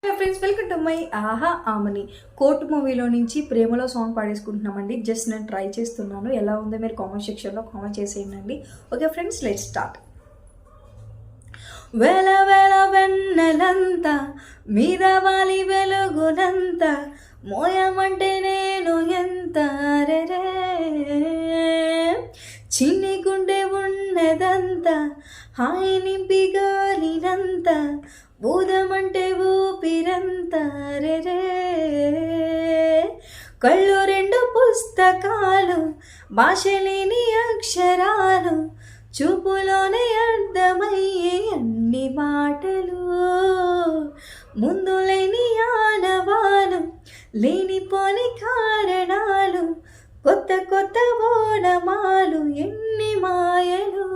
Friends, welcome to my ఆహా Amani. Court మూవీలో నుంచి ప్రేమలో సాంగ్ పాడేసుకుంటున్నామండి. జస్ట్ నేను ట్రై చేస్తున్నాను. ఎలా ఉందో మీరు కామెంట్ సెక్షన్లో కామెంట్ చేసేయండి. Okay friends, let's start. వెల వెల వెన్నెలంతా మీద వాలి వెలుగునంత మోయమంటే నేను ఎంత రెరే చిన్ని గుండె ఉన్నదంతా హాయి నింపి గాలినంత బూదమంటే ఊపిరంత రెరే కళ్ళు రెండు పుస్తకాలు భాష లేని అక్షరాలు చూపులోనే అర్థమయ్యే అన్ని మాటలు ముందు లేని ఆనవాలు లేనిపోని కారణాలు కొత్త కొత్త ఓనమాలు ఎన్ని మాయలు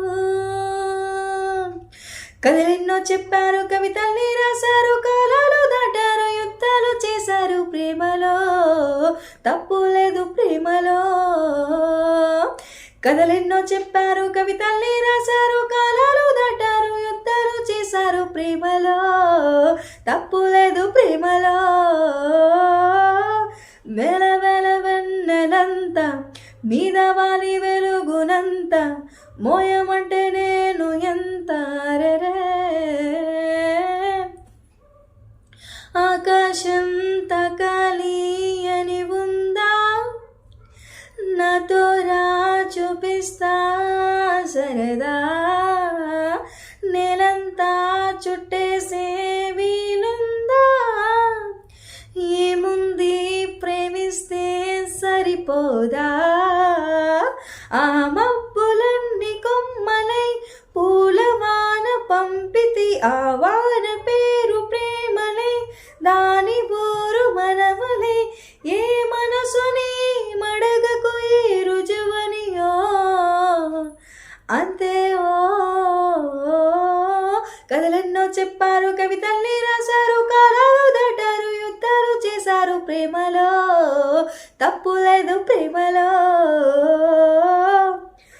కథలెన్నో చెప్పారు, కవితల్ని రాశారు, కాలాలు దాటారు, యుద్ధాలు చేశారు, ప్రేమలో తప్పు లేదు ప్రేమలో. కథలెన్నో చెప్పారు, కవితల్ని రాశారు, కాలాలు దాటారు, యుద్ధాలు చేశారు, ప్రేమలో తప్పు లేదు ప్రేమలో. వెల వెల వెన్నెలంత మీద వాలి వెలుగునంత మోయమంటే నేను ఎంత రెరే ఆకాశం తకాలి అని ఉందా నాతో రా చూపిస్తా సరదా నేలంతా చుట్టేసే వీలుందా ఏముంది ప్రేమిస్తే సరిపోదా ఆ మబ్బులన్నీ కొమ్మలై పూలవాన పంపితి ఆ వాన పేరు ప్రేమలే దాని బోరు మనవలే ఏ మనసుని మడగకు ఏ రుజువనియో అంతే ఓ కథలెన్నో చెప్పారు, కవితల్ని రాశారు, కాలాలు దాటారు, యుద్ధాలు చేశారు, ప్రేమలో తప్పు లేదు ప్రేమలో.